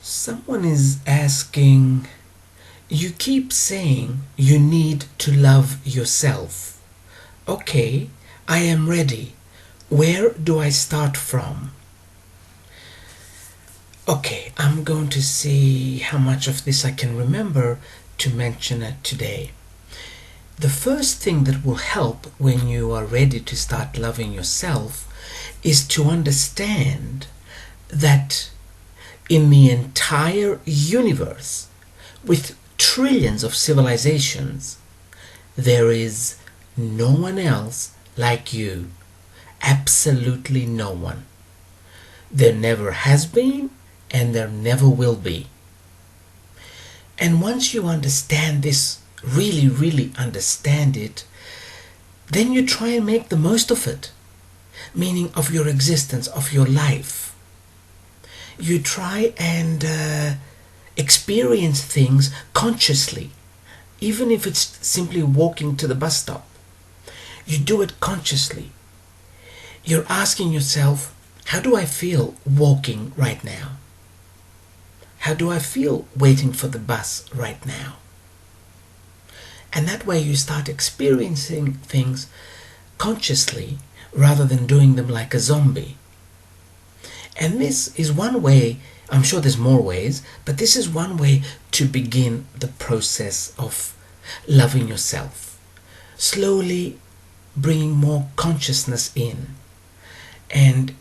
Someone is asking, you keep saying you need to love yourself. Okay, I am ready. Where do I start from? Okay, I'm going to see how much of this I can remember to mention it today. The first thing that will help when you are ready to start loving yourself is to understand that in the entire universe, with trillions of civilizations, there is no one else like you. Absolutely no one. There never has been and there never will be. And once you understand this, really understand it, then you try and make the most of it, meaning of your existence, of your life. You try and experience things consciously, even if it's simply walking to the bus stop. You do it consciously. You're asking yourself, how do I feel walking right now? How do I feel waiting for the bus right now? And that way you start experiencing things consciously rather than doing them like a zombie. And this is one way, I'm sure there's more ways, but this is one way to begin the process of loving yourself. Slowly bringing more consciousness in. And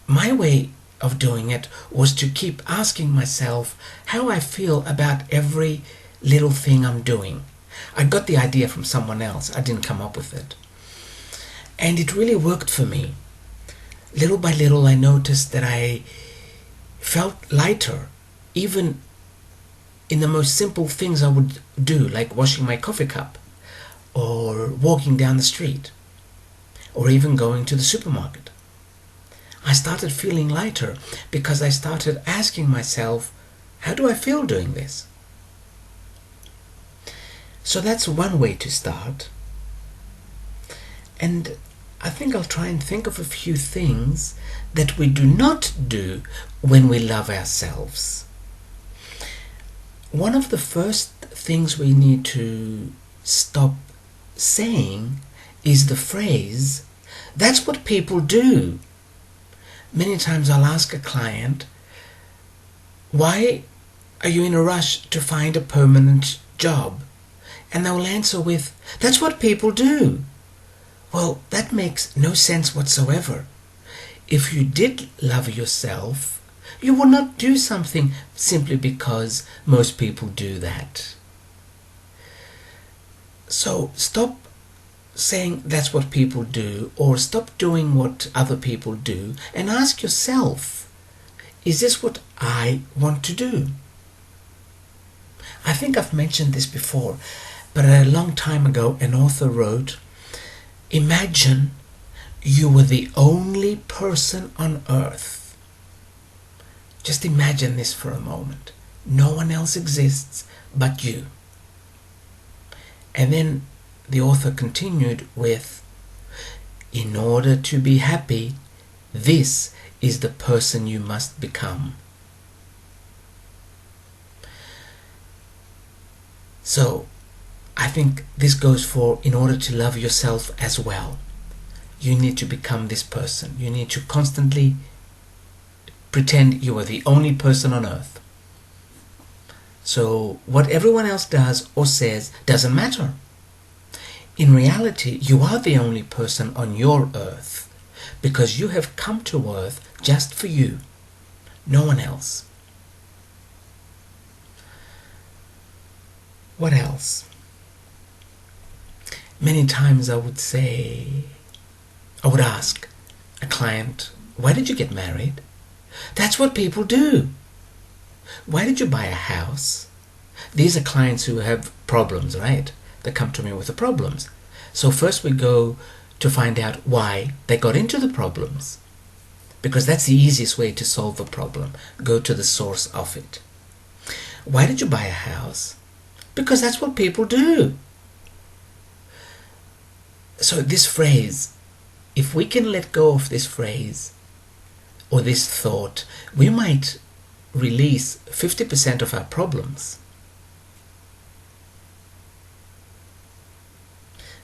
my way of doing it was to keep asking myself how I feel about every little thing I'm doing. I got the idea from someone else. I didn't come up with it. And it really worked for me. Little by little, I noticed that I felt lighter, even in the most simple things I would do, like washing my coffee cup, or walking down the street, or even going to the supermarket. I started feeling lighter because I started asking myself, how do I feel doing this? So that's one way to start. And I think I'll try and think of a few things that we do not do when we love ourselves. One of the first things we need to stop saying is the phrase, that's what people do. Many times I'll ask a client, why are you in a rush to find a permanent job? And they'll answer with, that's what people do. Well, that makes no sense whatsoever. If you did love yourself, you would not do something simply because most people do that. So stop saying that's what people do, or stop doing what other people do, and ask yourself, is this what I want to do? I think I've mentioned this before, but a long time ago an author wrote, imagine you were the only person on earth. Just imagine this for a moment. No one else exists but you. And then the author continued with, in order to be happy, this is the person you must become. So, I think this goes for in order to love yourself as well. You need to become this person. You need to constantly pretend you are the only person on earth. So what everyone else does or says doesn't matter. In reality, you are the only person on your earth because you have come to earth just for you, no one else. What else? Many times I would ask a client, why did you get married? That's what people do. Why did you buy a house? These are clients who have problems, right? They come to me with the problems. So first we go to find out why they got into the problems. Because that's the easiest way to solve a problem. Go to the source of it. Why did you buy a house? Because that's what people do. So this phrase, if we can let go of this phrase or this thought, we might release 50% of our problems.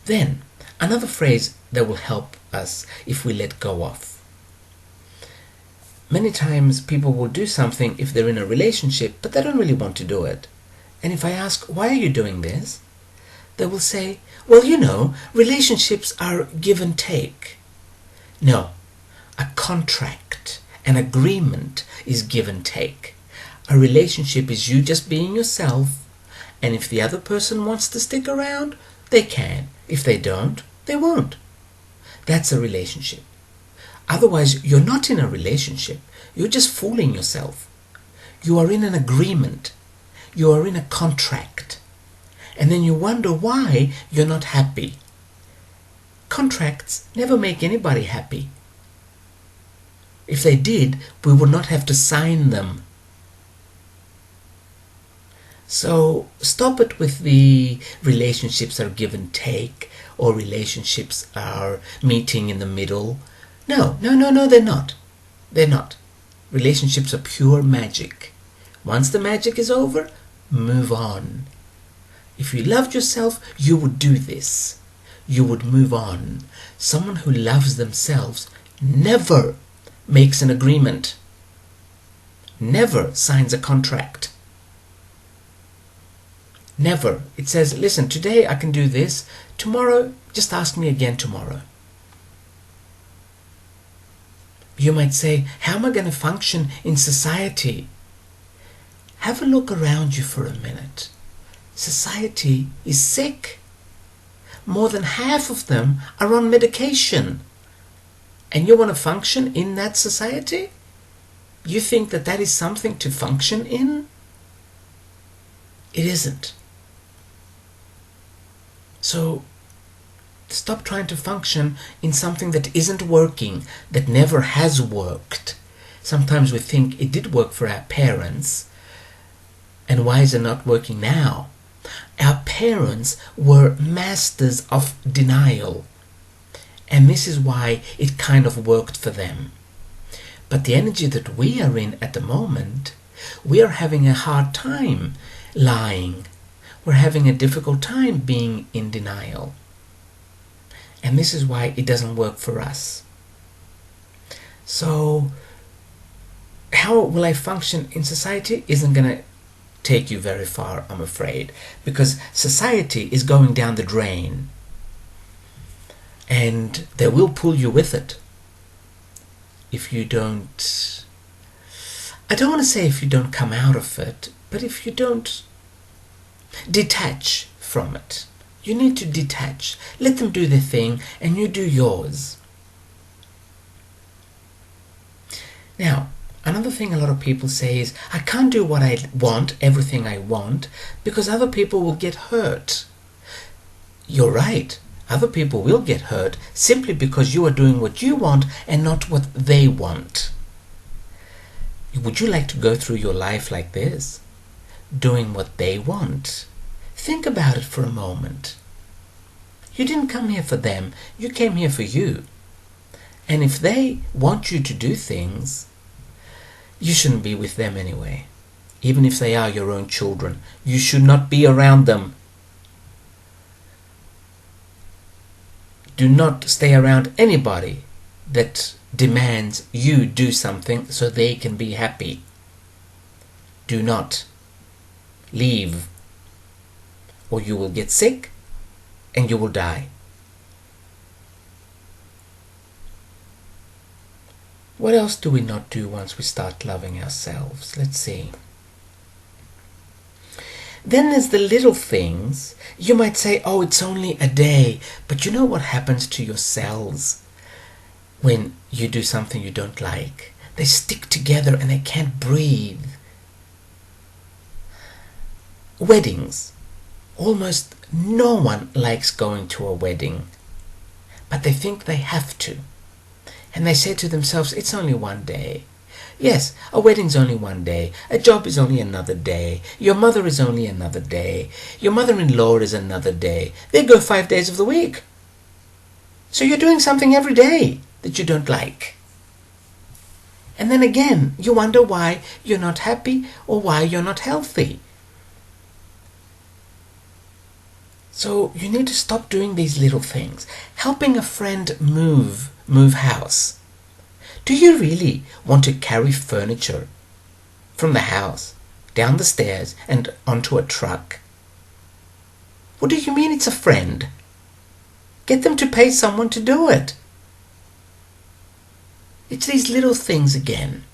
Then, another phrase that will help us if we let go of. Many times people will do something if they're in a relationship, but they don't really want to do it. And if I ask, why are you doing this? They will say, well, relationships are give and take. No, a contract, an agreement is give and take. A relationship is you just being yourself, and if the other person wants to stick around, they can. If they don't, they won't. That's a relationship. Otherwise, you're not in a relationship. You're just fooling yourself. You are in an agreement. You are in a contract. And then you wonder why you're not happy. Contracts never make anybody happy. If they did, we would not have to sign them. So stop it with the relationships are give and take, or relationships are meeting in the middle. No, they're not. They're not. Relationships are pure magic. Once the magic is over, move on. If you loved yourself, you would do this. You would move on. Someone who loves themselves never makes an agreement, never signs a contract. Never. It says, listen, today I can do this. Tomorrow, just ask me again tomorrow. You might say, how am I going to function in society? Have a look around you for a minute. Society is sick. More than half of them are on medication. And you want to function in that society? You think that that is something to function in? It isn't. So stop trying to function in something that isn't working, that never has worked. Sometimes we think it did work for our parents, and why is it not working now? Our parents were masters of denial, and this is why it kind of worked for them. But the energy that we are in at the moment, we are having a hard time lying. We're having a difficult time being in denial. And this is why it doesn't work for us. So, how will I function in society isn't going to take you very far, I'm afraid, because society is going down the drain, and they will pull you with it if you don't, I don't want to say if you don't come out of it, but if you don't detach from it. You need to detach. Let them do their thing and you do yours. Now, another thing a lot of people say is, I can't do what I want, everything I want, because other people will get hurt. You're right. Other people will get hurt simply because you are doing what you want and not what they want. Would you like to go through your life like this? Doing what they want? Think about it for a moment. You didn't come here for them. You came here for you. And if they want you to do things, you shouldn't be with them anyway. Even if they are your own children, you should not be around them. Do not stay around anybody that demands you do something so they can be happy. Do not. Leave, or you will get sick and you will die. What else do we not do once we start loving ourselves? Let's see. Then there's the little things. You might say, oh, it's only a day. But you know what happens to your cells when you do something you don't like? They stick together and they can't breathe. Weddings. Almost no one likes going to a wedding, but they think they have to. And they say to themselves, it's only one day. Yes, a wedding's only one day. A job is only another day. Your mother is only another day. Your mother-in-law is another day. They go 5 days of the week. So you're doing something every day that you don't like. And then again, you wonder why you're not happy or why you're not healthy. So you need to stop doing these little things. Helping a friend move house. Do you really want to carry furniture from the house down the stairs and onto a truck? What do you mean it's a friend? Get them to pay someone to do it. It's these little things again.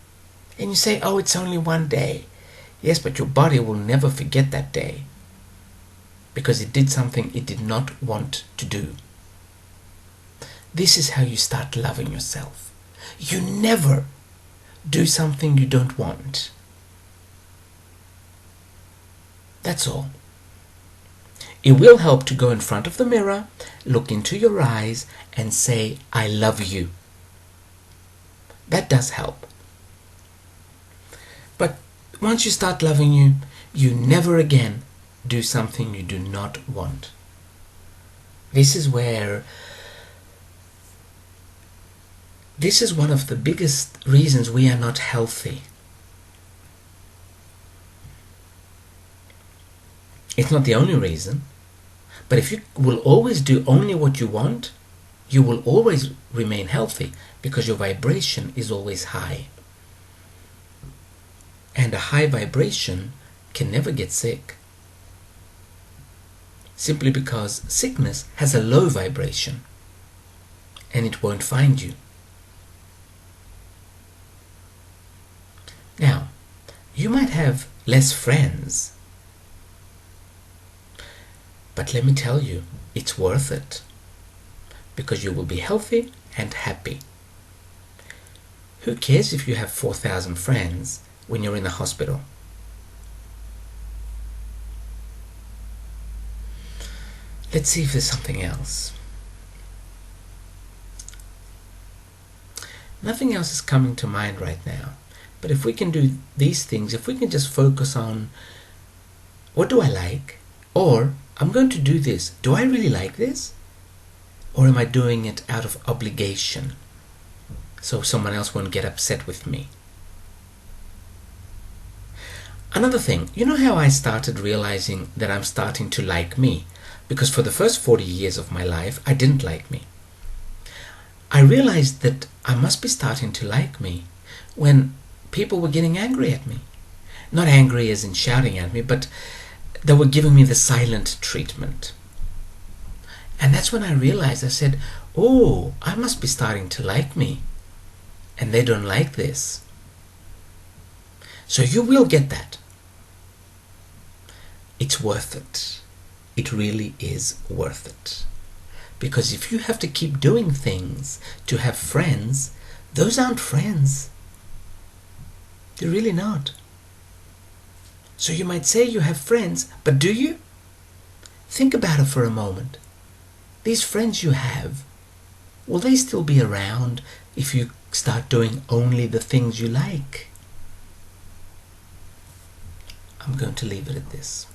And you say, oh, it's only one day. Yes, but your body will never forget that day, because it did something it did not want to do. This is how you start loving yourself. You never do something you don't want. That's all. It will help to go in front of the mirror, look into your eyes, and say, I love you. That does help. But once you start loving you, you never again do something you do not want. This is one of the biggest reasons we are not healthy. It's not the only reason, but if you will always do only what you want, you will always remain healthy, because your vibration is always high. And a high vibration can never get sick, simply because sickness has a low vibration and it won't find you. Now, you might have less friends, but let me tell you, it's worth it, because you will be healthy and happy. Who cares if you have 4,000 friends when you're in the hospital? Let's see if there's something else. Nothing else is coming to mind right now. But if we can do these things, if we can just focus on, what do I like? Or, I'm going to do this. Do I really like this? Or am I doing it out of obligation, so someone else won't get upset with me? Another thing, you know how I started realizing that I'm starting to like me? Because for the first 40 years of my life, I didn't like me. I realized that I must be starting to like me when people were getting angry at me. Not angry as in shouting at me, but they were giving me the silent treatment. And that's when I realized, I said, oh, I must be starting to like me. And they don't like this. So you will get that. It's worth it. It really is worth it. Because if you have to keep doing things to have friends, those aren't friends. They're really not. So you might say you have friends, but do you? Think about it for a moment. These friends you have, will they still be around if you start doing only the things you like? I'm going to leave it at this.